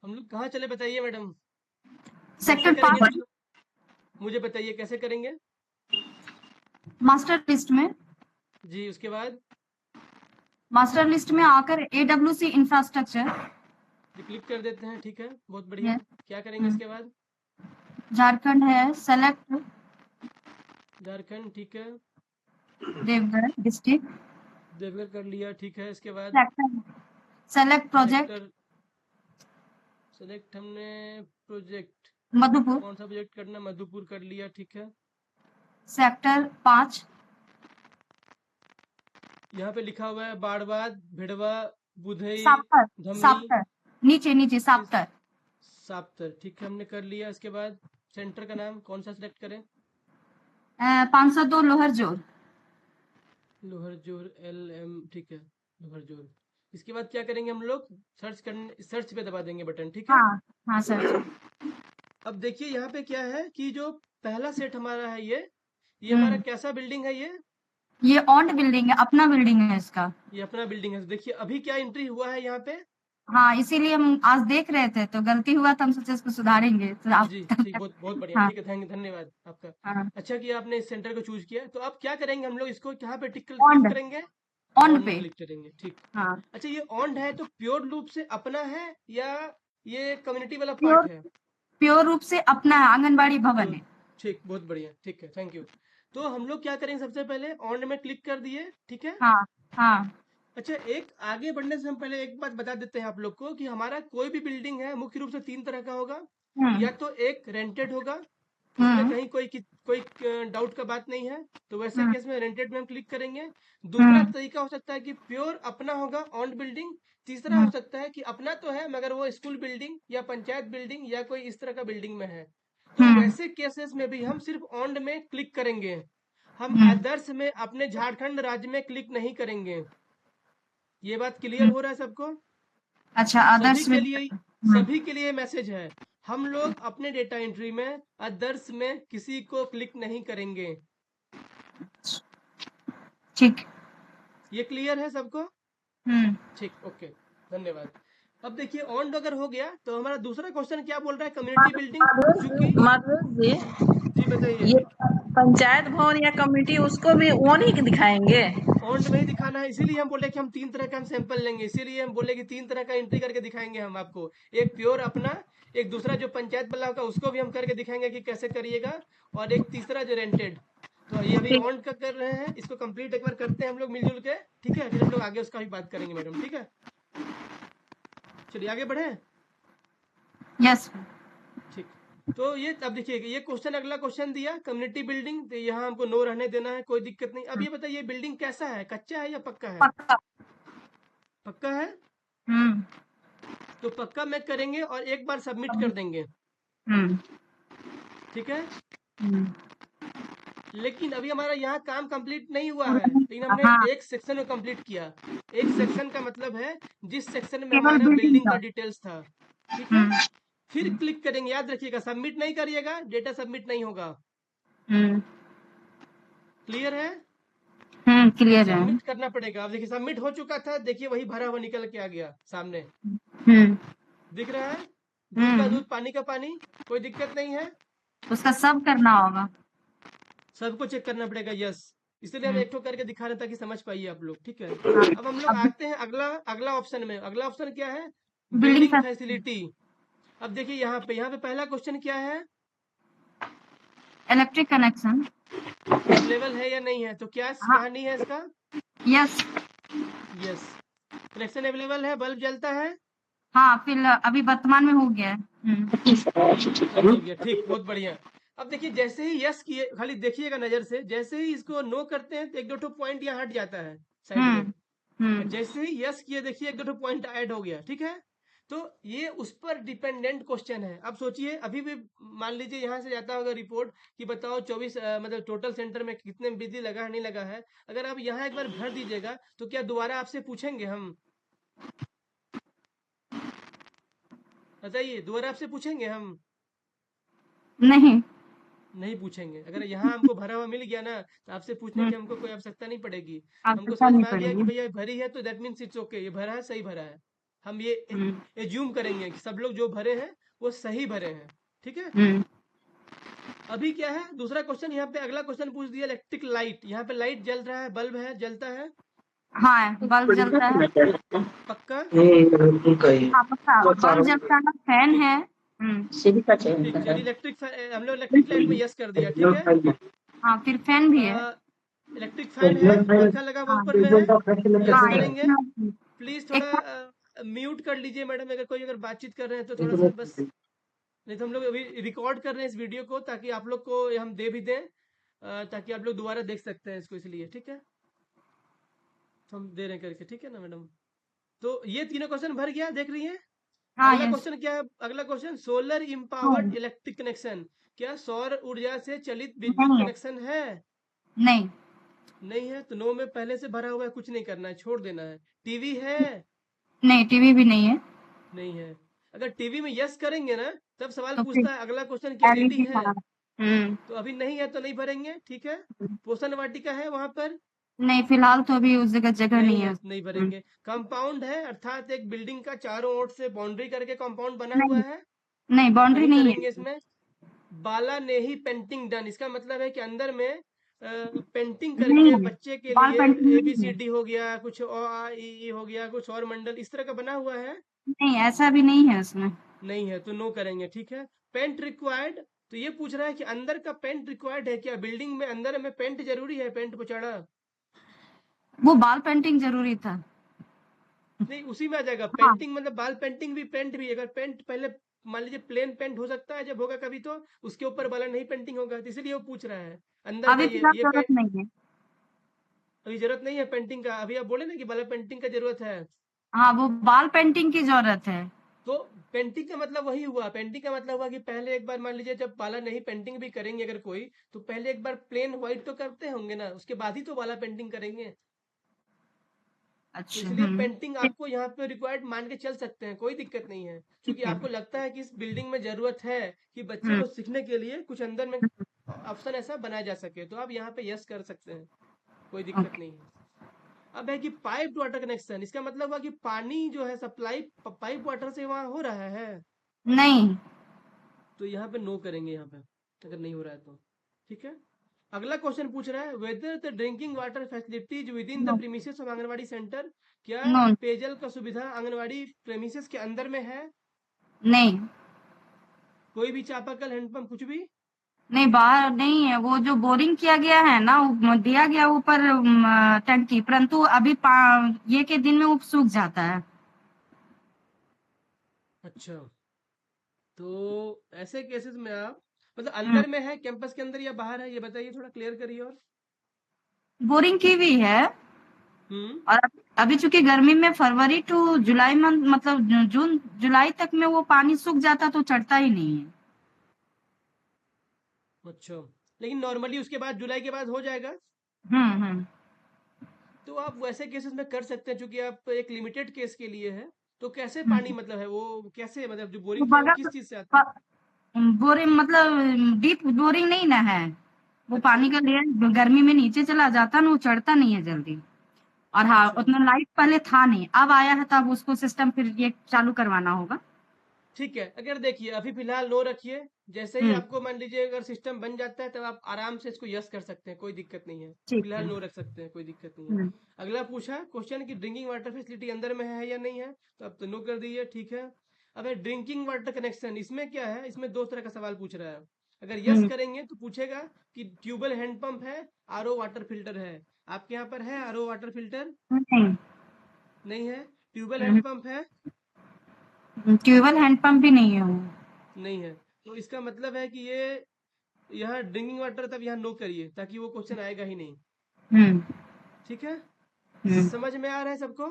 हम लोग कहाँ चले बताइए मैडम। कैसे सेक्टर करेंगे 5 इसको? मुझे बताइए कैसे करेंगे। मास्टर लिस्ट में। जी उसके बाद। मास्टर लिस्ट में आकर AWC इंफ्रास्ट्रक्चर। जी क्लिक कर देते हैं, ठीक है, बहुत बढ़िया। क्या करेंगे इसके बाद? झारखंड है, सेलेक्ट झारखंड, ठीक है। देवघर डिस्ट्रिक्ट। देवघर कर लिया, ठीक है, इसके बाद। Sector select project sector select हमने। प्रोजेक्ट मधुपुर। कौन सा प्रोजेक्ट करना? मधुपुर कर लिया, ठीक है। सेक्टर 5 यहाँ पे लिखा हुआ है बाड़बाद, भिड़वा, बुधई, साप्तर। धमनी। साप्तर नीचे नीचे इस साप्तर। साप्तर, ठीक है, हमने कर लिया। इसके बाद सेंटर का नाम कौन सा सिलेक्ट करें? 502 लोहर जोर। लोहर जोर, LM, ठीक है, लोहर जोर। इसके बाद क्या करेंगे हम लोग? सर्च पे दबा देंगे बटन, ठीक है। हाँ हाँ सर। अब देखिए यहाँ पे क्या है कि जो पहला सेट हमारा है ये हमारा हम्म कैसा बिल्डिंग है ये? ये ऑन्ड बिल्डिंग है, अपना बिल्डिंग है इसका। ये अपना बिल्डिंग है। तो देखिए अभी क्या एंट्री हुआ है यहाँ पे। हाँ इसीलिए हम आज देख रहे थे तो गलती हुआ तो हम सोचे इसको सुधारेंगे तो आप जी ठीक, बहुत बहुत बढ़िया, हाँ ठीक है, धन्यवाद आपका। हाँ अच्छा कि आपने इस सेंटर को चूज किया। तो अब क्या करेंगे हम लोग? इसको यहाँ पे क्लिक ऑन्ड करेंगे। ऑन्ड ऑन पे। क्लिक करेंगे, ठीक। हाँ अच्छा ये ऑन है तो प्योर रूप से अपना है या ये कम्युनिटी वाला पार्ट प्योर है? प्योर रूप से अपना है, आंगनबाड़ी भवन प्योर, है। ठीक, बहुत बढ़िया, ठीक है, थैंक यू। तो हम लोग क्या करेंगे? सबसे पहले ऑन में क्लिक कर दिए, ठीक है। हाँ हाँ। अच्छा एक आगे बढ़ने से हम पहले एक बात बता देते हैं आप लोग को कि हमारा कोई भी बिल्डिंग है मुख्य रूप से तीन तरह का होगा। हम्म या तो एक रेंटेड होगा, उसमें हम्म कहीं कोई डाउट का बात नहीं है, तो वैसे हम्म केस में रेंटेड में हम क्लिक करेंगे। दूसरा हम्म तरीका हो सकता है कि प्योर अपना होगा, ऑन बिल्डिंग। तीसरा हो हम्म सकता है कि अपना तो है मगर वो स्कूल बिल्डिंग या पंचायत बिल्डिंग या कोई इस तरह का बिल्डिंग में है। तो हम्म वैसे केसेस में भी हम सिर्फ ऑन में क्लिक करेंगे। हम हम्म। अदर्स में अपने झारखंड राज्य में क्लिक नहीं करेंगे। ये बात क्लियर हो रहा है सबको? अच्छा सभी आदर्श के में। लिए सभी के लिए मैसेज है। हम लोग अपने डेटा एंट्री में अदर्स में किसी को क्लिक नहीं करेंगे। ठीक। ये क्लियर है सबको? हम्म ठीक, ओके, धन्यवाद। अब देखिए ऑन अगर हो गया तो हमारा दूसरा क्वेश्चन क्या बोल रहा है? कम्युनिटी बिल्डिंग, चूंकि। माधुर जी, जी बताइए। ये पंचायत भवन या कमेटी उसको भी वन ही दिखाएंगे? ऑन में ही दिखाना है, इसीलिए हम बोले कि हम तीन तरह का हम सैंपल लेंगे, इसीलिए हम बोले कि तीन तरह का एंट्री करके दिखाएंगे हम आपको। एक प्योर अपना, एक दूसरा जो पंचायत वाला होगा उसको भी हम करके दिखाएंगे कि कैसे करिएगा, और एक तीसरा जो रेंटेड। तो ये अभी ठीक। ऑन का कर रहे हैं, इसको कंप्लीट एक बार करते हैं हम लोग मिलजुल के, ठीक है, फिर हम लोग आगे उसका भी बात करेंगे मैडम, ठीक है। चलिए आगे बढ़े। यस। ठीक। तो ये अब देखिए ये क्वेश्चन, अगला क्वेश्चन दिया कम्युनिटी बिल्डिंग, तो यहाँ हमको नो रहने देना है, कोई दिक्कत नहीं। अब ये बताइए बिल्डिंग कैसा है, कच्चा है या पक्का है? पक्का। पक्का है। हम्म तो पक्का में करेंगे और एक बार सबमिट कर देंगे, हम्म ठीक है। हम्म। लेकिन अभी हमारा यहाँ काम कंप्लीट नहीं हुआ है, लेकिन हमने हाँ एक सेक्शन को कंप्लीट किया। एक सेक्शन का मतलब है जिस सेक्शन में केवल हमारा बिल्डिंग बिल्डिंग का। का डिटेल्स था, ठीक है। हम्म फिर क्लिक करेंगे, याद रखिएगा सबमिट नहीं करिएगा, डेटा सबमिट नहीं होगा। हम्म क्लियर है? क्लियर है। सबमिट करना पड़ेगा। अब देखिए सबमिट हो चुका था, देखिए वही भरा हुआ निकल के आ गया सामने, हम्म दिख रहा है। दूध का हम्म दूध, पानी का पानी, कोई दिक्कत नहीं है। उसका सब करना होगा। सबको चेक करना पड़ेगा, यस। इसलिए हम हम्म एक ठो करके दिखा रहे हैं ताकि समझ पाइए आप लोग, ठीक है। हाँ, अब हम लोग अब आते हैं अगला अगला ऑप्शन में। अगला ऑप्शन क्या है? बिल्डिंग बिल्डिंग का। फैसिलिटी। अब देखिए यहाँ पे पहला क्वेश्चन क्या है? Electric connection. अवेलेबल है या नहीं है? तो क्या हाँ कहानी है इसका? यस। यस, कनेक्शन अवेलेबल है, बल्ब जलता है। हाँ फिर अभी वर्तमान में हो गया है। सब चल गया, ठीक, बहुत बढ़िया। अब देखिए जैसे ही यस किए, खाली देखिएगा नजर से, जैसे ही इसको नो करते हैं तो एक दो ठो पॉइंट यहाँ हट जाता है साइड में। और हम्म। जैसे ही यस किए देखिए एक दो ठो पॉइंट ऐड हो गया, ठीक है। तो ये उस पर डिपेंडेंट क्वेश्चन है। अब सोचिए अभी भी मान लीजिए यहाँ से जाता होगा रिपोर्ट कि बताओ 24 मतलब टोटल सेंटर में कितने बिजली लगा है नहीं लगा है। अगर आप यहाँ एक बार भर दीजिएगा तो क्या दोबारा आपसे पूछेंगे हम? बताइए, दोबारा आपसे पूछेंगे हम? नहीं। नहीं पूछेंगे। अगर यहाँ हमको भरा हुआ मिल गया ना तो आपसे पूछने की हमको कोई आवश्यकता नहीं पड़ेगी। हमको आवश्यकता समझ नहीं में आ गया कि पड़ेगी। भैया भरी है तो दैट मीन्स इट्स ओके, ये भरा है, सही भरा है। हम ये एज्यूम करेंगे कि सब लोग जो भरे हैं वो सही भरे हैं, ठीक है। अभी क्या है दूसरा क्वेश्चन, यहाँ पे अगला क्वेश्चन पूछ दिया इलेक्ट्रिक लाइट, यहाँ पे लाइट जल रहा है, बल्ब है, जलता है, हाँ बल्ब जलता है। पक्का? हाँ पक्का, बल्ब जलता है, फैन है। ठीक, चलिए इलेक्ट्रिक हम लोग इलेक्ट्रिक लाइट में यस कर दिया, ठीक है। हाँ फिर फैन भी है। इलेक्ट्रिक फैन है, पंखा लगा हुआ ऊपर में है, यस हाँ करेंगे। एक प्लीज एक थोड़ा म्यूट कर लीजिए मैडम, अगर कोई अगर बातचीत कर रहे हैं तो थोड़ा सा बस, नहीं तो हम लोग अभी रिकॉर्ड कर रहे हैं इस वीडियो को ताकि आप लोग को हम दे भी दें, ताकि आप लोग दोबारा देख सकते हैं इसको, इसलिए ठीक है, तो हम दे रहे हैं करके, ठीक है ना मैडम। तो ये तीनों क्वेश्चन भर गया, देख रही हैं। हाँ अगला यस। क्वेश्चन क्या है, अगला question solar empowered electric connection, क्या सौर ऊर्जा से चलित विद्युत नहीं है, कनेक्शन है? नहीं नहीं है तो नो में पहले से भरा हुआ है, कुछ नहीं करना है, छोड़ देना है। टीवी है? नहीं, टीवी भी नहीं है। नहीं है। अगर टीवी में यस करेंगे ना तब सवाल तो फिर पूछता है अगला क्वेश्चन क्या एलईडी एलईडी है, था। तो अभी नहीं है तो नहीं भरेंगे, ठीक है। पोषण वाटिका है वहां पर? नहीं फिलहाल तो अभी उस जगह जगह नहीं नहीं है है। तो नहीं भरेंगे। कंपाउंड है अर्थात एक बिल्डिंग का चारों ओर से बाउंड्री करके कंपाउंड बना हुआ नहीं है, नहीं, बाउंड्री नहीं नहीं है। करेंगे इसमें। बाला ने ही पेंटिंग डन, इसका मतलब है कि अंदर में पेंटिंग नहीं करके है, बच्चे के वॉल लिए पेंटिंग नहीं है। ABCD हो गया, कुछ ओ आ ई ई हो गया, कुछ और मंडल इस तरह का बना हुआ है, नहीं ऐसा भी नहीं है उसमें। नहीं है तो नो करेंगे, ठीक है। पेंट रिक्वायर्ड, तो ये पूछ रहा है कि अंदर का पेंट रिक्वायर्ड है क्या, बिल्डिंग में अंदर में पेंट जरूरी है, पेंट पोचाड़ा? वो वॉल पेंटिंग जरूरी था। नहीं उसी में आ जाएगा, हाँ पेंटिंग मतलब बाल पेंटिंग भी, पेंट भी। अगर पेंट पहले मान लीजिए प्लेन पेंट हो सकता है, जब होगा कभी तो उसके ऊपर वाला नहीं पेंटिंग होगा, तो इसलिए वो पूछ रहा है अंदर का अभी फिलहाल ये जरूरत पेंट। नहीं है। अभी जरूरत नहीं है पेंटिंग का, अभी आप बोले ना कि वाला पेंटिंग का जरूरत है, हाँ वो वॉल पेंटिंग की जरूरत है। तो पेंटिंग का मतलब वही हुआ, पेंटिंग का मतलब हुआ कि पहले एक बार मान लीजिए जब वाला नहीं पेंटिंग भी करेंगे अगर कोई, तो पहले एक बार प्लेन व्हाइट तो करते होंगे ना, उसके बाद ही तो वाला पेंटिंग करेंगे, तो अच्छा इसलिए पेंटिंग आपको यहाँ पे रिक्वायर्ड मान के चल सकते हैं, कोई दिक्कत नहीं है। ठीक क्योंकि है। आपको लगता है कि इस बिल्डिंग में जरूरत है कि बच्चे हम्म को सीखने के लिए कुछ अंदर में ऑप्शन ऐसा बनाया जा सके, तो आप यहाँ पे यस कर सकते हैं, कोई दिक्कत ओके। नहीं है। अब है कि पाइप वाटर कनेक्शन, इसका मतलब हुआ कि पानी जो है सप्लाई पाइप वाटर से वहां हो रहा है, नहीं तो यहाँ पे नो करेंगे, यहाँ पे अगर नहीं हो रहा है तो, ठीक है। अगला क्वेश्चन पूछ रहा है whether the drinking water facilities within the no premises of anganwadi centre, क्या नो पेयजल का सुविधा आंगनवाड़ी प्रेमिसेस के अंदर में है? नहीं कोई भी चापाकल हैंडपंप कुछ भी? नहीं, बाहर नहीं है। वो जो बोरिंग किया गया है ना, वो दिया गया ऊपर टंकी, परंतु अभी ये के दिन में वो सूख जाता है। अच्छा, तो ऐसे केसेस में आप मतलब हम्म अंदर में है, कैंपस के अंदर या बाहर है, ये बताइए, थोड़ा क्लियर करिए। और बोरिंग की भी है। हम्म और अभी चूंकि गर्मी में फरवरी टू जुलाई मंथ मतलब जून जुलाई तक में वो पानी सूख जाता तो चढ़ता ही नहीं है। अच्छा, लेकिन नॉर्मली उसके बाद जुलाई के बाद हो जाएगा, हम्म। तो आप वैसे केसेस में कर सकते हैं, क्योंकि आप एक लिमिटेड केस के लिए है। तो कैसे पानी हम्म। मतलब है वो, कैसे मतलब जो वो बोरिंग किया है वो बगल किस चीज से आता है? बोरिंग मतलब डीप बोरिंग नहीं ना है। वो अच्छा पानी का लेयर गर्मी में नीचे चला जाता ना, वो चढ़ता नहीं है जल्दी। और हाँ अच्छा, उतना लाइट पहले था नहीं, अब आया है, तो अब उसको सिस्टम फिर ये चालू करवाना होगा। ठीक है। अगर देखिए अभी फिलहाल नो रखिए, जैसे ही हम्म आपको मान लीजिए अगर सिस्टम बन जाता है तब आप आराम से इसको यस कर सकते हैं, कोई दिक्कत नहीं है। ठीक फिलहाल है। नो रख सकते हैं, कोई दिक्कत नहीं है। अगला पूछा क्वेश्चन कि ड्रिंकिंग वाटर फैसिलिटी अंदर में है या नहीं है, तो अब तो नो कर दीजिए, ठीक है। अब है ड्रिंकिंग वाटर कनेक्शन, इसमें क्या है, इसमें दो तरह का सवाल पूछ रहा है। अगर यस हम्म करेंगे तो पूछेगा कि ट्यूबवेल हैंडपंप है, RO वाटर फिल्टर है। आपके यहाँ पर है RO वाटर फिल्टर? नहीं नहीं है। ट्यूबवेल हैंडपंप है? ट्यूबवेल हैंडपंप भी नहीं है वो। नहीं है। तो इसका मतलब है कि ये यहाँ ड्रिंकिंग वाटर, तब यहाँ नो करिए ताकि वो क्वेश्चन आएगा ही नहीं, हम्म ठीक है। हम्म समझ में आ रहा है सबको?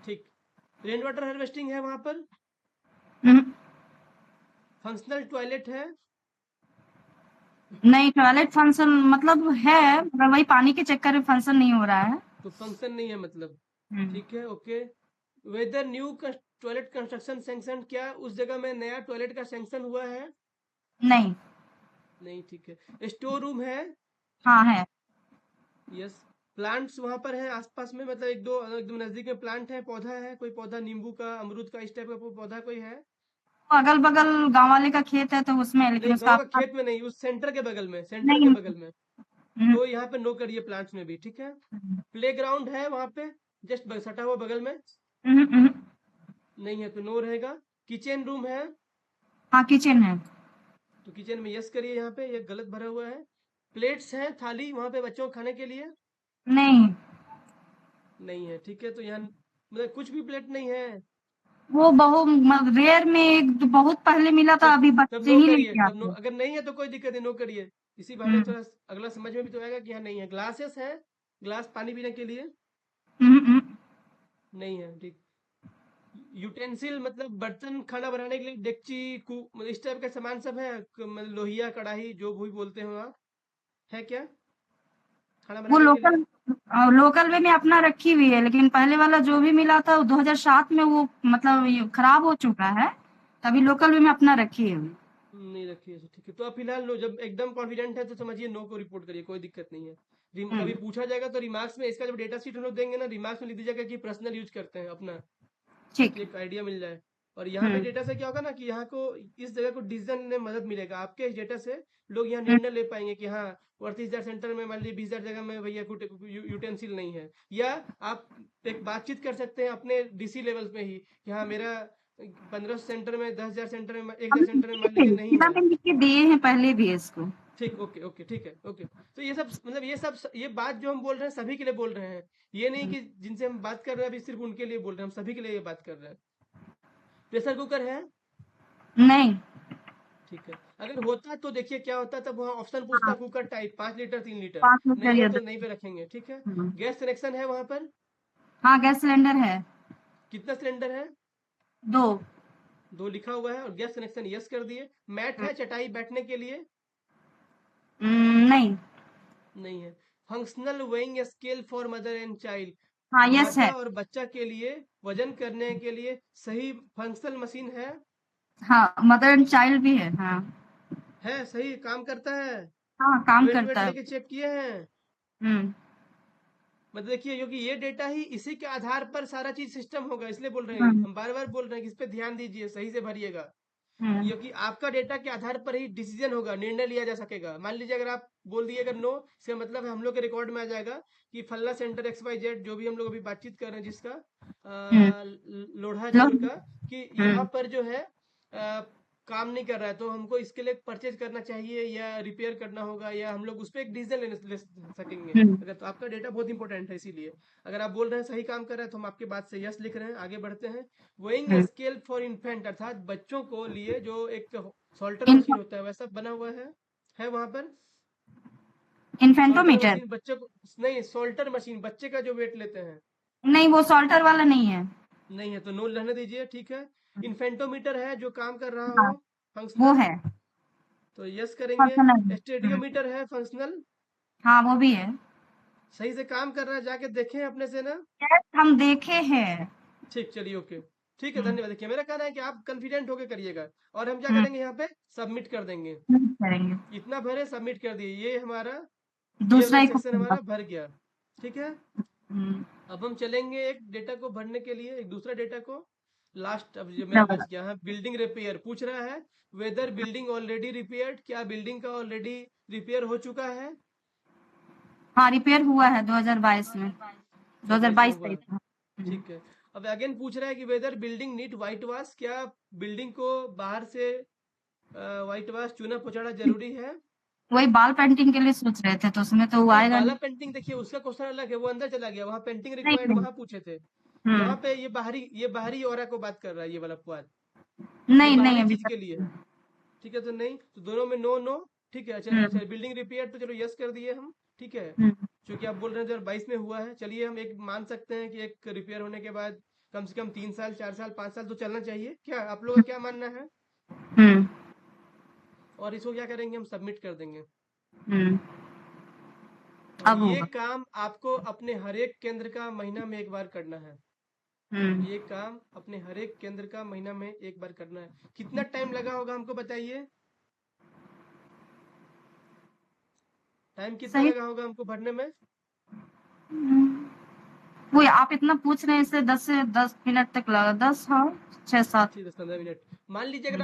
ठीक। रेन वाटर हार्वेस्टिंग है वहां पर, हम्म। फंक्शनल टॉयलेट है, नहीं टॉयलेट फंक्शन मतलब है, मगर वही पानी के चक्कर में फंक्शन नहीं हो रहा है। तो फंक्शन नहीं है मतलब, हम्म ठीक है, okay. Whether new toilet construction sanction, क्या उस जगह में नया टॉयलेट का सैंक्शन हुआ है? नहीं। नहीं, ठीक है। स्टोर रूम है? हाँ है। यस। प्लांट्स वहां पर है आसपास में, मतलब एक दो एकदम नजदीक में प्लांट है, पौधा है, कोई पौधा नींबू का, अमरूद का, इस टाइप का पौधा कोई है? अगल बगल गांव वाले का खेत है तो उसमें, लेकिन नहीं, उसका गांव का आसपास खेत में नहीं, उस सेंटर के बगल में, सेंटर के नहीं। बगल में। हम्म, तो यहाँ पे नो करिए प्लांट्स में भी, ठीक है। प्ले ग्राउंड है वहां पे, जस्ट सटा हुआ बगल में? हम्म, हम्म। नहीं है तो नो रहेगा। किचन रूम है? हाँ, किचन है। तो किचन में यस करिए, यहाँ पे ये गलत भरा हुआ है। प्लेट्स हैं, थाली वहां पे बच्चों को खाने के लिए? नहीं, नहीं है, ठीक है। तो यहाँ मतलब कुछ भी प्लेट नहीं है? वो बहुत रेयर में एक बहुत पहले मिला था, तब अभी तब बच्चे नो ही करिए, लेके तब नो, आते हैं। अगर नहीं है तो कोई दिक्कत नहीं, नो करिए। इसी बहाने हम्म, थोड़ा अगला समझ में भी तो आएगा कि यहाँ नहीं है। ग्लासेस है, ग्लास पानी पीने के लिए? हम्म, नहीं है, ठीक। यूटेंसिल मतलब बर्तन खाना बनाने के लिए, डेगची, मतलब इस टाइप का सामान सब है, मतलब लोहिया, कढ़ाई, जो भी बोलते हो आप, है क्या खाना वो बनाने के लिए? लोकल वे में अपना रखी हुई है, लेकिन पहले वाला जो भी मिला था वो 2007 में वो मतलब ये खराब हो चुका है, तभी लोकल वे में अपना रखी है। नहीं रखी है, ठीक है। तो आप फिलहाल नो, जब एकदम कॉन्फिडेंट है तो समझिए नो को रिपोर्ट करिए, कोई दिक्कत नहीं है। कभी हम्म, पूछा जाएगा तो रिमार्क्स में, इसका जब डेटा शीट हम लोग देंगे ना, रिमार्क्स में लिख दीजिएगा कि पर्सनल यूज करते हैं अपना, ठीक कि है। एक आइडिया मिल जाए। और यहाँ पे हम्म, डेटा से क्या होगा ना कि यहाँ को, इस जगह को डिसीजन में मदद मिलेगा आपके इस डेटा से। लोग यहाँ हम्म, निर्णय ले पाएंगे कि हाँ, 38,000 सेंटर में मान लीजिए 20,000 जगह में भैया यूटेंसिल नहीं है। या आप एक बातचीत कर सकते हैं अपने डीसी लेवल पे ही कि हाँ, मेरा 1500 सेंटर में, 10,000 सेंटर में, 1,000 हम सेंटर में दिए मान थे, लीजिए नहीं सीधा है। में लिख के दिए हैं पहले भी इसको। ठीक, ओके ओके, ठीक है, ओके। तो ये सब मतलब ये बात जो हम बोल रहे हैं सभी के लिए बोल रहे हैं। ये नहीं कि जिनसे हम बात कर रहे हैं अभी सिर्फ उनके लिए बोल रहे हैं, हम सभी के लिए ये बात कर रहे हैं। प्रेशर कुकर है? नहीं। ठीक है। अगर होता तो देखिए क्या होता, तब वहाँ ऑप्शन पूछता, हाँ, cooker type 5 litre 3 litre. 5 litre नहीं है या तो 10। नहीं पे रखेंगे, ठीक है। हम्म, गैस कनेक्शन है वहां पर? हाँ, गैस सिलेंडर है। कितना सिलेंडर है? 2। 2 लिखा हुआ है, और गैस कनेक्शन यस कर दिए। मैट है चटाई बैठने के लिए? नहीं। नहीं है। Functional weighing scale for mother and हाँ, चाइल्ड, यस माता है। और बच्चा के लिए वजन करने के लिए सही फंक्शनल मशीन है? हाँ, मदर एंड चाइल्ड भी है। हाँ। है, सही काम करता है? हाँ, काम वेट वेट करता है। लेके चेक किए हैं? हम्म, मतलब देखिए, क्योंकि ये डेटा ही, इसी के आधार पर सारा चीज सिस्टम होगा, इसलिए बोल रहे हैं, हम्म, हम बार बार बोल रहे हैं कि इस पे ध्यान दीजिए, सही से भरिएगा। हम्म, क्योंकि आपका डेटा के आधार पर ही डिसीजन होगा, निर्णय लिया जा सकेगा। मान लीजिए अगर आप बोल दिए अगर नो, इसका मतलब है हम लोग के रिकॉर्ड में आ जाएगा कि फल्ला सेंटर XYZ, जो भी हम लोग अभी बातचीत कर रहे हैं जिसका, हम्म, लोढ़ा लो। जोड़ का, कि यहाँ हम्म, पर जो है काम नहीं कर रहा है, तो हमको इसके लिए परचेज करना चाहिए या रिपेयर करना होगा, या हम लोग उस पर एक डिसीजन ले सकेंगे। हम्म, अगर तो आपका डेटा बहुत इंपॉर्टेंट है, इसीलिए अगर आप बोल रहे हैं सही काम कर रहे हैं तो हम आपके बात से यस लिख रहे हैं, आगे बढ़ते हैं। Weighing hmm. Scale for infant, अर्थात बच्चों को लिए जो एक सॉल्टर मशीन इन्फो, होता है, वैसा बना हुआ है वहां पर? Salter infantometer. मशीन बच्चे को, नहीं, सॉल्टर मशीन बच्चे का जो वेट लेते हैं? नहीं, वो सॉल्टर वाला नहीं है। नहीं है तो नो रहने दीजिए, ठीक है। इन्फेंटोमीटर है जो काम कर रहा हो, हाँ, वो फंक्शनल? है। तो यस करेंगे। पर्सनल। स्टेडियोमीटर है, फंक्शनल? हाँ, वो भी है। सही से काम कर रहा है, जाके देखें अपने से ना। यस, हम देखे हैं। ठीक, चलिए, ओके। ठीक है, हम्म, धन्यवाद। देखिए, मेरा कहना है कि आप कॉन्फिडेंट होके करिएगा, और हम क्या हम्म, करेंगे यहाँ पे, सबमिट कर देंगे। करेंगे। इतना भरे, सबमिट कर दिए, ये हमारा, ये दूसरा वाला ही सेक्शन होगा। हमारा भर गया, ठीक है। हम्म, अब हम चलेंगे एक डेटा को भरने के लिए, एक दूसरा डेटा को। लास्ट अब जो दूसरा मेरा वाला। बच गया है, बिल्डिंग रिपेयर पूछ रहा है। वेदर बिल्डिंग ऑलरेडी रिपेयर्ड, क्या बिल्डिंग का ऑलरेडी रिपेयर हो चुका है? हाँ, रिपेयर हुआ है 2022 में। 2022 में 2022 हुआ? सही था। ठीक है। अब अगेन पूछ रहा है कि whether building need white wash, क्या बिल्डिंग को बाहर से व्हाइट वॉश, चूना पोछाड़ा जरूरी है? वही बाल पेंटिंग के लिए सोच रहे थे, तो उसमें तो वो नहीं, आएगा बाला नहीं। पेंटिंग देखिए उसका क्वेश्चन अलग है, वो अंदर चला गया, वहाँ पेंटिंग नहीं, रिक्वायर्ड नहीं। वहाँ पूछे थे। हम्म, यहाँ पे ये बाहरी ऑरा को बात कर रहा है, ये वाला पुआल, ये नहीं, नहीं बाहरी अभी चीज तक। के लिए है। ठीक है, तो नहीं, तो दोनों में नो नो। ठीक है, अच्छा अच्छा, हम्म, बिल्डिंग रिपेयर तो चलो यस कर दिए हम, ठीक है। हम्म, क्योंकि आप बोल रहे हैं 2022 में हुआ है, चलिए हम एक मान सकते हैं कि एक रिपेयर होने के बाद कम से कम 3 साल, 4 साल, 5 साल तो चलना चाहिए, क्या आप लोगों का क्या मानना है? हम्म, और इसको क्या करेंगे, हम सबमिट कर देंगे। हम्म। और अब ये होगा। काम आपको अपने हर एक केंद्र का महीना में एक बार करना है। हम्म। ये काम अपने हर एक केंद्र का महीना में एक बार करना है। कितना टाइम लगा होगा हमको बताइए, टाइम कितना सही। लगा होगा हमको भरने में? वो आप इतना पूछ रहे हैं, इससे 10 मिनट तक लगा, 10, हाँ 6-7। ठीक 10-15 मिनट। मान लीजिए अगर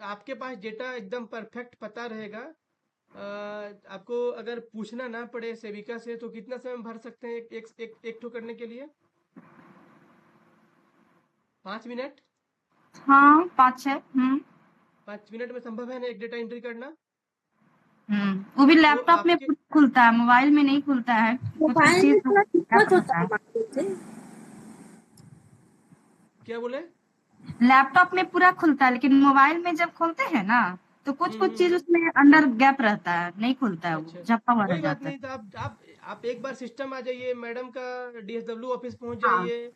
आपके पास डेटा एकदम परफेक्ट पता रहेगा, आपको अगर पूछना ना पड़े सेविका से, तो कितना समय भर सकते हैं एक ठो करने के लिए? 5 मिनट? हाँ 5-6। 5 मिनट में संभव है ना एक डेटा एंट्री करना? वो भी तो लैपटॉप में आपके खुलता है, मोबाइल में नहीं खुलता है, कुछ मोबाइल चीज में तो थोड़ा करना दिक्कत होता पड़ता है है। मान लीजिए। क्या बोले? लैपटॉप में पूरा खुलता है, लेकिन मोबाइल में जब खोलते हैं ना, तो कुछ कुछ चीज उसमें अंदर गैप रहता है, नहीं खुलता है, वो अच्छा, झपा हुआ रह कोई बात जाता है। नहीं। तो आप एक बार सिस्टम आ जाइए, मैडम का डीएसडब्ल्यू ऑफिस पहुंच हाँ। जाइए।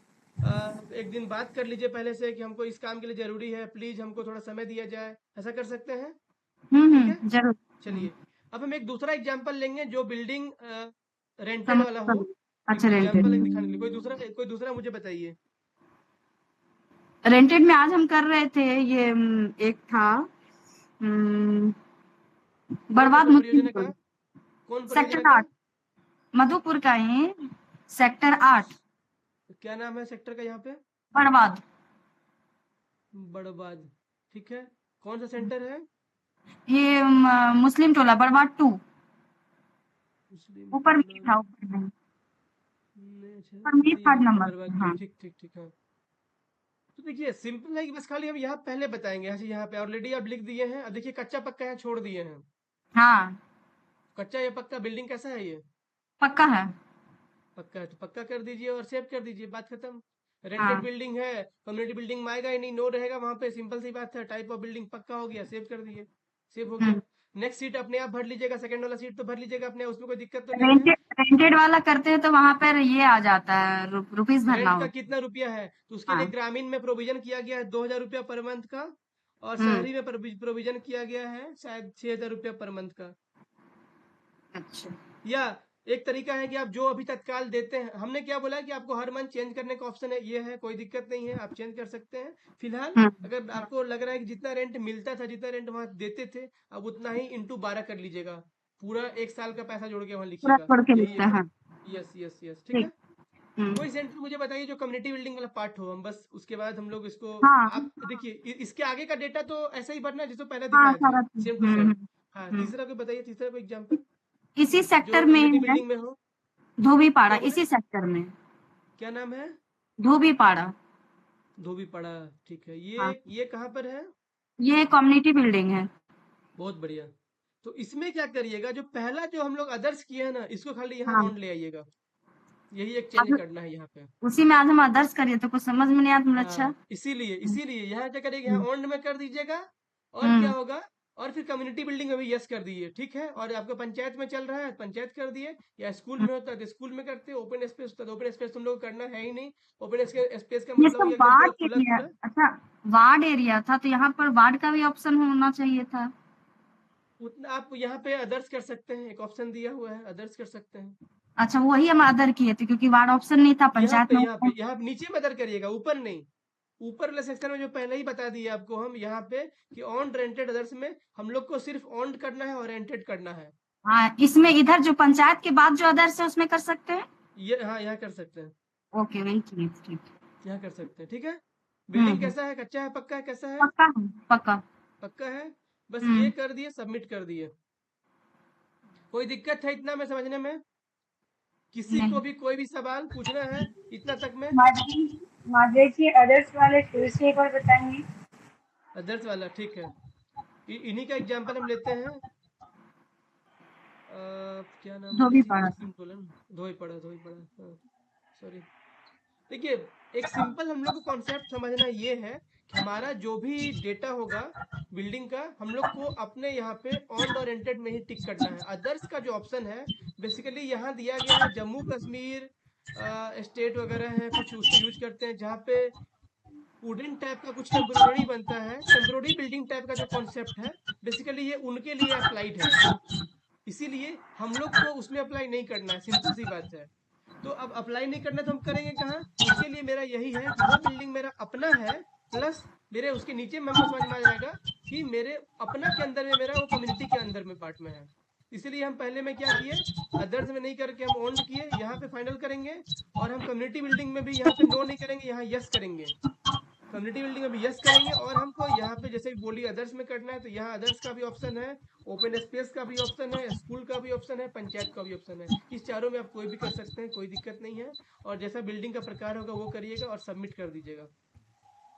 एक दिन बात कर लीजिए पहले से कि हमको इस काम के लिए ज़रूरी है, प्लीज़ हमको थोड़ा समय दिया जाए। ऐसा कर सकते हैं, ठीक है? जरूर। चलिए, अब हम एक दूसरा एग्जांपल लेंगे जो बिल्डिंग रेंटेड समझ वाला हो। समझ। अच्छा, एग्जांपल एक रेंटेड। दिखाने के लिए कोई दूसरा मुझे बताइए। रेंटेड में आज हम कर रहे थे ये, एक था कौन सा बर्बाद मुस्लिम परियोजना का? टोल, कौन परियोजना सेक्टर का? 8, मधुपुर का ही, सेक्टर 8, क्या नाम है सेक्टर का यहाँ पे? बर्बाद। बड़बाद, ठीक है। कौन सा सेंटर है? ये मुस्लिम टोला बर्बाद 2, मुस्लिम ऊपर में टोला। था, ऊपर में, अच्छा, ऊपर में ये 3rd नंबर बर्बाद पे, टू, हाँ। ठीक ठीक ठीक, हाँ। तो देखिए सिंपल है कि बस खाली हम यहाँ पहले बताएंगे, ऐसे यहाँ पे ऑलरेडी आप लिख दिए हैं। अब देखिए कच्चा पक्का यहाँ छोड़ दिए हैं। हाँ, कच्चा या पक्का बिल्डिंग कैसा है ये? पक्का है। पक्का है तो पक्का कर दीजिए और सेव कर दीजिए, बात खत्म। रेंटेड हाँ। बिल्डिंग है, कम्युनिटी बिल्डिंग में आएगा ही नहीं, नो रहेगा वहां पे, सिंपल सी बात है। टाइप ऑफ बिल्डिंग पक्का हो गया, सेव कर दिए, सेव हो गया। हम्म नेक्स्ट सीट अपने आप भर लीजिएगा, सेकंड वाला सीट तो भर लीजिएगा अपने आप, उसमें कोई दिक्कत तो नहीं है। रेंटेड रेंटेड वाला करते हैं तो वहां पर ये आ जाता है, रुपीस भरना रेंट का होता कितना रुपया है? तो उसके लिए है। ग्रामीण में प्रोविजन किया गया है 2,000 रुपया पर मंथ का, और हाँ। शहरी में प्रोविजन किया गया है शायद 6,000 रुपया पर मंथ का। अच्छा। या एक तरीका है कि आप जो अभी तत्काल देते हैं, हमने क्या बोला है कि आपको हर मंथ चेंज करने का ऑप्शन है, ये है, कोई दिक्कत नहीं है, आप चेंज कर सकते हैं। फिलहाल हम्म अगर आपको लग रहा है कि जितना रेंट मिलता था, जितना रेंट वहां देते थे, अब उतना ही इंटू 12 कर लीजिएगा, पूरा एक साल का पैसा जोड़ के वहां पूरा लिखिएगा। छोड़ के यही लिखता एक, है। यस यस यस, ठीक ठीक। है। कोई सेंटर मुझे बताइए जो कम्युनिटी बिल्डिंग वाला पार्ट हो, हम बस उसके बाद हम लोग इसको, हाँ। आप देखिए इसके आगे का डेटा तो ऐसा ही भरना है जिसको पहले हाँ, दिखाए थे, सारा चीज। Same to same. हाँ, हम्म। तीसरा कोई बताइए, तीसरा कोई एग्जांपल इसी जो सेक्टर में कम्युनिटी है, बिल्डिंग में हो। धोबीपाड़ा, क्या बोले? इसी सेक्टर में। क्या नाम है? धोबीपाड़ा। धोबीपड़ा, ठीक है। हाँ, ये कहाँ पर है? ये कम्युनिटी बिल्डिंग है। बहुत बढ़िया। तो इसमें क्या करिएगा, जो पहला जो हम लोग अदर्स किए हैं ना, इसको खाली यहाँ हाँ। ऑन ले आइएगा। यही एक चेंज अब करना है यहाँ पे। उसी में आज हम अदर्स करिए तो कुछ समझ में नहीं आया, तुमने अच्छा। हाँ, इसीलिए इसीलिए यहाँ क्या करिएगा, यहाँ हम्म ऑन में कर दीजिएगा। और क्या हम्म। होगा, और फिर कम्युनिटी बिल्डिंग में भी यस कर दीजिए, ठीक है। और आपका पंचायत में चल रहा है, पंचायत कर दिए, या स्कूल हम्म। में होता है तो स्कूल में करते, ओपन स्पेस होता है तो ओपन स्पेस तुम लोग को करना है ही नहीं। ओपन स्पेस का ये मतलब हो सब गया एकदम पूरा वार्ड खुला एरिया, खुला। अच्छा, वार्ड एरिया था तो यहाँ पर वार्ड का भी ऑप्शन होना चाहिए था। उतना आप यहाँ पे अदर्स कर सकते हैं, एक ऑप्शन दिया हुआ है, अदर्स कर सकते हैं। अच्छा, वही हम अदर किए थे क्योंकि वार्ड ऑप्शन नहीं था यहाँ पंचायत पे में। यहाँ पे यहाँ नीचे में अदर करिएगा, ऊपर नहीं। ऊपर वाले सेक्शन में जो पहले ही बता दिए आपको हम यहाँ पे कि ऑन रेंटेड अदर्स में हम लोग को सिर्फ ऑन करना है और रेंटेड करना है। हाँ, इसमें इधर जो पंचायत के बाद जो अदर्स है उसमें कर सकते हैं। ये हाँ, यहाँ कर सकते हैं, ओके, वही चीज, ठीक। यहाँ कर सकते हैं, ठीक है। बिल्डिंग हम्म। कैसा है, कच्चा है पक्का है, कैसा है? पक्का है, पक्का। पक्का है। बस ये हम्म। कर दिए, सबमिट कर दिए। कोई दिक्कत है इतना में समझने में? किसी नहीं। को भी कोई भी सवाल पूछना है इतना तक में? माधुरी जी, अदर्स वाले फिर से एक बार बताएंगे? अदर्स वाला ठीक है, इन्हीं का एग्जांपल हम लेते हैं। क्या नाम बोले थी, धोबीपाड़ा था। मुस्लिम टोलन। धोई पड़ा, हाँ, सॉरी। देखिए, एक सिंपल हम लोग को कॉन्सेप्ट समझना ये है कि हमारा जो भी डेटा होगा बिल्डिंग का, हम लोग को अपने यहाँ पे ऑन और रेंटेड में ही टिक करना है। अदर्स का जो ऑप्शन है, बेसिकली यहाँ दिया गया है जम्मू कश्मीर स्टेट वगैरह है, कुछ उसको यूज करते हैं जहाँ पे वुडन टाइप का कुछ टेम्पोररी बनता है, टेम्पोररी बिल्डिंग टाइप का जो कॉन्सेप्ट है, बेसिकली ये उनके लिए अप्लाइड है। इसीलिए हम लोग को उसमें अप्लाई नहीं करना है, सिंपल सी बात है। तो अब अप्लाई नहीं करना तो हम करेंगे कहाँ? उसके लिए मेरा यही है कि वो बिल्डिंग मेरा अपना है, प्लस मेरे उसके नीचे में हमको समझ में आ जाएगा कि मेरे अपना के अंदर में मेरा वो कम्युनिटी के अंदर में पार्ट में है। इसीलिए हम पहले में क्या किए, अदर्स में नहीं करके हम ऑन किए, यहाँ पे फाइनल करेंगे। और हम कम्युनिटी बिल्डिंग में भी यहाँ पे नो नहीं करेंगे, यहाँ यस करेंगे। कम्युनिटी बिल्डिंग में भी यस करेंगे, और हमको यहाँ पे जैसे बोली अदर्स में करना है, तो यहाँ अदर्स का भी ऑप्शन है, ओपन स्पेस का भी ऑप्शन है, स्कूल का भी ऑप्शन है, पंचायत का भी ऑप्शन है। इस चारों में आप कोई भी कर सकते हैं, कोई दिक्कत नहीं है। और जैसा बिल्डिंग का प्रकार होगा वो करिएगा और सबमिट कर दीजिएगा,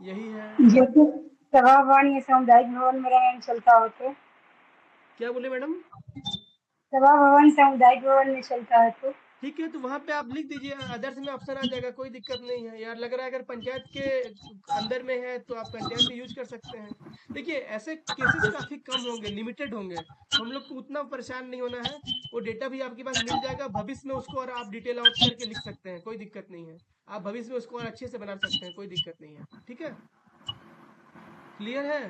यही है। जैसे सभा भवन या सामुदायिक भवन मेरा नाम चलता हो तो, क्या बोले मैडम? सभा भवन सामुदायिक भवन में चलता है तो ठीक है, तो वहाँ पे आप लिख दीजिए अदर्स में ऑप्शन आ जाएगा, कोई दिक्कत नहीं है यार। लग रहा है अगर पंचायत के अंदर में है तो आप पंचायत में यूज कर सकते हैं। देखिए ऐसे केसेस काफ़ी कम होंगे, लिमिटेड होंगे, तो हम लोग को उतना परेशान नहीं होना है। वो डेटा भी आपके पास मिल जाएगा भविष्य में, उसको और आप डिटेल आउट करके लिख सकते हैं, कोई दिक्कत नहीं है। आप भविष्य में उसको और अच्छे से बना सकते हैं, कोई दिक्कत नहीं है। ठीक है, क्लियर है?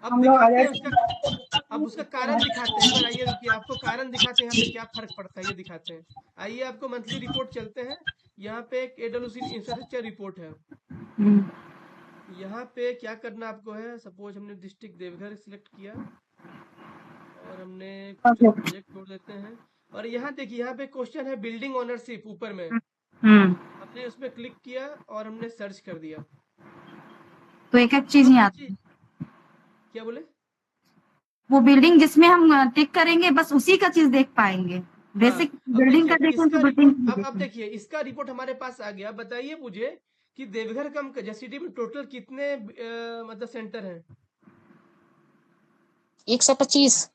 अब हम लोग दिखाते हैं अदर्स उसका, अब उसका कारण दिखाते हैं। एक बार आइए, रुकिए, आपको कारण दिखाते हैं यहाँ पे क्या फर्क पड़ता है, ये दिखाते हैं। आइए आपको मंथली रिपोर्ट चलते हैं। यहाँ पे एक एडोलूसिन इंफ्रास्ट्रक्चर रिपोर्ट है। यहाँ पे क्या करना आपको है, सपोज हमने डिस्ट्रिक्ट देवघर सिलेक्ट किया और हमने चलो प्रोजेक्ट छोड़ देते हैं। और यहाँ देखिए, यहाँ पे क्वेश्चन है बिल्डिंग ओनरशिप, ऊपर में हमने उसमें क्लिक किया और हमने सर्च कर दिया। तो एक एक चीज अब नहीं आती, सोचिए, क्या बोले? वो बिल्डिंग जिसमें हम टिक करेंगे बस उसी का चीज देख पाएंगे। बेसिक हाँ, अब बिल्डिंग का देखिए देखें तो इसका बिल्डिंग रिपोर्ट, अब देखिए इसका रिपोर्ट हमारे पास आ गया। बताइए मुझे कि देवघर कम जसीडीह में टोटल कितने मतलब सेंटर हैं? 125।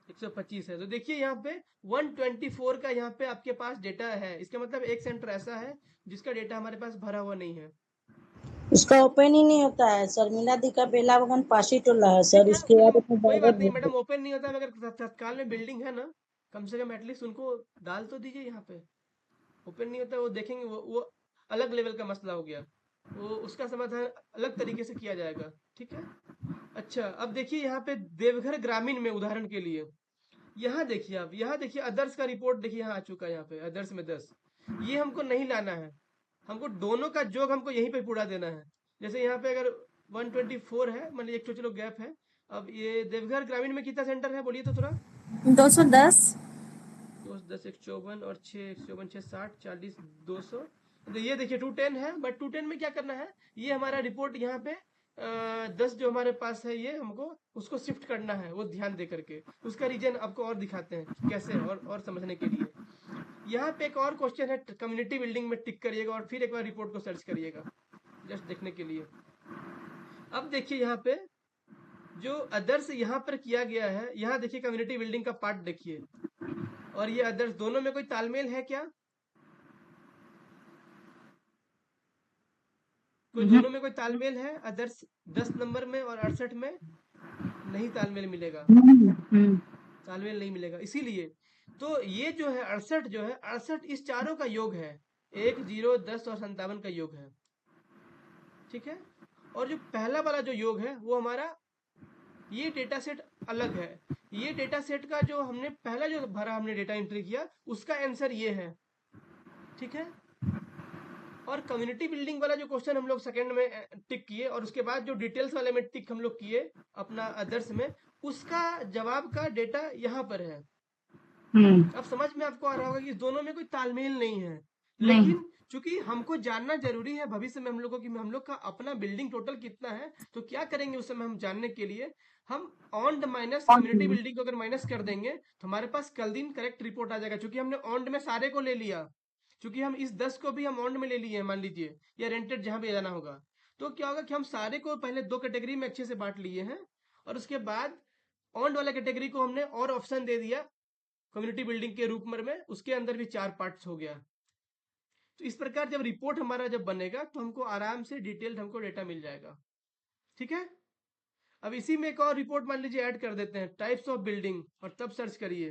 125 है। तो देखिए यहाँ पे 124 का यहाँ पे आपके पास डेटा है। इसका मतलब एक सेंटर ऐसा है जिसका डेटा हमारे पास भरा हुआ नहीं है। उसका ओपन ही नहीं होता है सर। मीनादी का बेला भवन पासी टोला है ठीक सर, है, उसके बाद अपने कोई बात नहीं बराबर मैडम, ओपन नहीं होता है, मगर तत्काल में बिल्डिंग है ना, कम से कम एटलीस्ट उनको डाल तो दीजिए यहाँ पे। ओपन नहीं होता, वो देखेंगे, वो अलग लेवल का मसला हो गया, वो उसका समाधान अलग तरीके से किया जाएगा। ठीक है, अच्छा अब देखिए यहाँ पे देवघर ग्रामीण में उदाहरण के लिए, यहाँ देखिए आप, यहाँ देखिए अदर्स का रिपोर्ट देखिए, यहाँ आ चुका है। यहाँ पे अदर्स में 10, ये हमको नहीं लाना है, हमको दोनों का जोग हमको यहीं पे पूरा देना है। जैसे यहाँ पे अगर 124 है, मान लीजिए एक तो चलो गैप है। अब ये देवघर ग्रामीण में कितना सेंटर है, बोलिए तो थोड़ा। 210। 2 10 154 और 6 154 6 60 40 200। तो ये देखिए 210 है, बट 210 में क्या करना है, ये हमारा रिपोर्ट यहाँ पे 10 जो हमारे पास है, ये हमको उसको शिफ्ट करना है, वो ध्यान दे करके। उसका रीजन आपको और दिखाते हैं कैसे, और समझने के लिए। यहाँ पे एक और क्वेश्चन है, कम्युनिटी बिल्डिंग में टिक करिएगा और फिर एक बार रिपोर्ट को सर्च करिएगा, जस्ट देखने के लिए। अब देखिए यहाँ पे जो अदर्स यहाँ पर किया गया है, यहाँ देखिए कम्युनिटी बिल्डिंग का पार्ट देखिए, और ये अदर्स दोनों में कोई तालमेल है क्या? कोई दोनों में कोई तालमेल है? अदर्स 10 नंबर में और 68 में नहीं तालमेल मिलेगा, तालमेल नहीं मिलेगा। इसीलिए तो ये जो है 68 जो है, 68 इस चारों का योग है, 1 0 10 और 57 का योग है। ठीक है, और जो पहला वाला जो योग है वो हमारा ये डेटा सेट अलग है। ये डेटा सेट का जो हमने पहला जो भरा, हमने डेटा एंट्री किया, उसका आंसर ये है। ठीक है, और कम्युनिटी बिल्डिंग वाला जो क्वेश्चन हम लोग सेकंड में टिक किए, और उसके बाद जो डिटेल्स वाले में टिक हम लोग किए अपना अदर्स में, उसका जवाब का डेटा यहाँ पर है। अब समझ में आपको आ रहा होगा कि दोनों में कोई तालमेल नहीं है, लेकिन चूंकि हमको जानना जरूरी है भविष्य में हम लोगों की, हम लोग का अपना बिल्डिंग टोटल कितना है, तो क्या करेंगे उस समय हम जानने के लिए, हम ऑन्ड माइनस कम्युनिटी बिल्डिंग को अगर माइनस कर देंगे तो हमारे पास कल दिन करेक्ट रिपोर्ट आ जाएगा। चूंकि हमने ऑन्ड में सारे को ले लिया, चूंकि हम इस 10 को भी हम ऑन्ड में ले लिए मान लीजिए, या रेंटेड जहां पे जाना होगा, तो क्या होगा कि हम सारे को पहले 2 कैटेगरी में अच्छे से बांट लिए हैं, और उसके बाद ऑन्ड वाला कैटेगरी को हमने और ऑप्शन दे दिया कम्युनिटी बिल्डिंग के रूप में, उसके अंदर भी 4 पार्ट्स हो गया। तो इस प्रकार जब रिपोर्ट हमारा जब बनेगा तो हमको आराम से डिटेल्ड हमको डेटा मिल जाएगा। ठीक है, अब इसी में एक और रिपोर्ट मान लीजिए ऐड कर देते हैं, टाइप्स ऑफ बिल्डिंग, और तब सर्च करिए।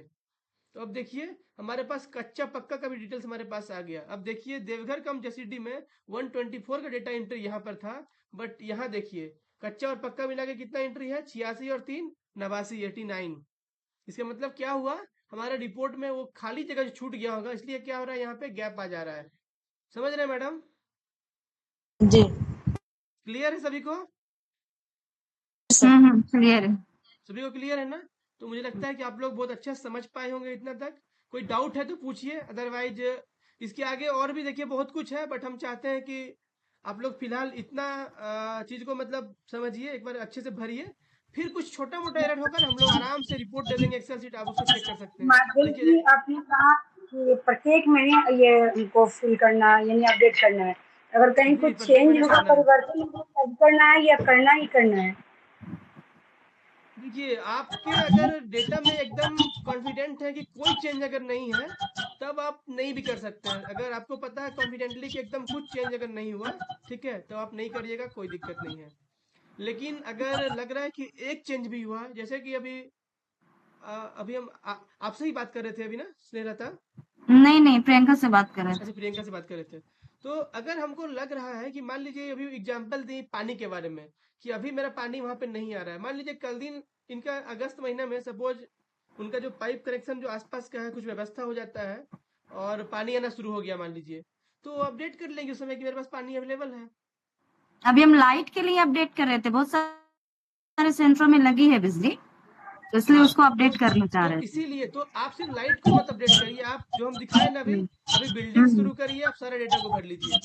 तो अब देखिए हमारे पास कच्चा पक्का का भी डिटेल्स हमारे पास आ गया। अब देखिए देवघर कम जसीडीह में 124 का डेटा एंट्री यहाँ पर था, बट यहाँ देखिए कच्चा और पक्का मिला के कितना एंट्री है, 86 और 3 89 89। इसका मतलब क्या हुआ, हमारा रिपोर्ट में वो खाली जगह जो छूट गया होगा, इसलिए क्या हो रहा है, यहाँ पे गैप आ जा रहा है। समझ रहे हैं मैडम? जी क्लियर है सभी को? क्लियर है। सभी को क्लियर है ना? तो मुझे लगता है कि आप लोग बहुत अच्छा समझ पाए होंगे इतना तक। कोई डाउट है तो पूछिए, अदरवाइज इसके आगे और भी देखिए बहुत कुछ है, बट हम चाहते हैं कि आप लोग फिलहाल इतना चीज को मतलब समझिए, एक बार अच्छे से भरिए, फिर कुछ छोटा मोटा एरर होगा ना, हम लोग आराम से रिपोर्ट दे देंगे एक्सेल शीट, आप उसको चेक कर सकते हैं। माधुरी देखिए जी, आपने कहा कि प्रत्येक महीने ये इनको फिल करना यानी अपडेट करना है। अगर कहीं जी कुछ प्रत्येक चेंज महीने होगा, करना है। परिवर्तन होगा, तब करना है या करना ही करना है? देखिए आपके अगर डेटा में एकदम कॉन्फिडेंट है कि कोई चेंज अगर नहीं है, तब आप नहीं भी कर सकते हैं। अगर आपको पता है कॉन्फिडेंटली कि एकदम कुछ चेंज अगर नहीं हुआ, ठीक है, तो आप नहीं करिएगा, कोई दिक्कत नहीं है। लेकिन अगर लग रहा है कि एक चेंज भी हुआ, जैसे कि अभी हम आपसे ही बात कर रहे थे अभी ना स्नेहलता। नहीं, प्रियंका से बात कर रहे थे। अच्छा, प्रियंका से बात कर रहे थे। तो अगर हमको लग रहा है कि मान लीजिए अभी एग्जांपल दी पानी के बारे में, कि अभी मेरा पानी वहां पे नहीं आ रहा है, मान लीजिए कल दिन इनका अगस्त महीना में सपोज उनका जो पाइप कनेक्शन जो आसपास का है कुछ व्यवस्था हो जाता है और पानी आना शुरू हो गया मान लीजिए, तो अपडेट कर लेंगे उस समय कि मेरे पास पानी अवेलेबल है। अभी हम लाइट के लिए अपडेट कर रहे थे, बहुत सारे सेंटरों में लगी है बिजली, तो इसलिए हाँ, उसको अपडेट करना चाह तो रहे थे। इसीलिए तो आप सिर्फ लाइट को मत अपडेट करिए, आप जो हम दिखाए ना अभी हम्म, अभी बिल्डिंग हम्म, शुरू करिए, आप सारा डेटा को भर लीजिए,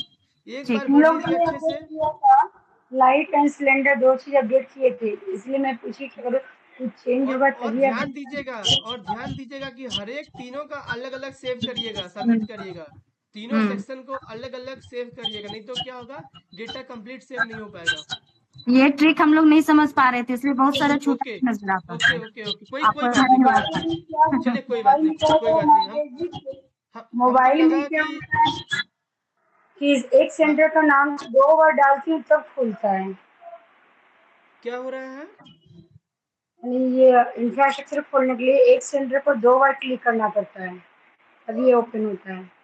एक बार ठीक है। हम भर लोग लीजिए ने अच्छे अपडेट से। किया था, लाइट एंड सिलेंडर 2 चीज अपडेट किए थे, इसलिए मैं पूछी कि अगर कुछ चेंज होगा और तभी ध्यान अपडेट दीजिएगा, और ध्यान दीजिएगा कि हर एक तीनों का अलग अलग सेव करिएगा, सबमिट हम्म, करिएगा, तीनों हम्म। सेक्शन को अलग अलग सेव करिएगा, नहीं तो क्या होगा, डेटा कंप्लीट सेव नहीं हो पाएगा। ये ट्रिक हम लोग नहीं समझ पा रहे थे, इसलिए बहुत सारा छूटा ओके नजर आता ओके था। ओके ओके, कोई कोई आपको बात नहीं, कोई मोबाइल बात नहीं। में क्या चलिए कोई बात मोबाइल नहीं, में क्या कोई होता है बात नहीं। माधुरी जी, हमको मोबाइल में लगा क्या कि होता है कि एक हाँ, सेंटर का नाम 2 बार डालती हूँ तब खुलता है, क्या हो रहा है। यानी ये इंफ्रास्ट्रक्चर खोलने के लिए एक सेंटर पर 2 बार क्लिक करना पड़ता है, तभी ये ओपन होता है।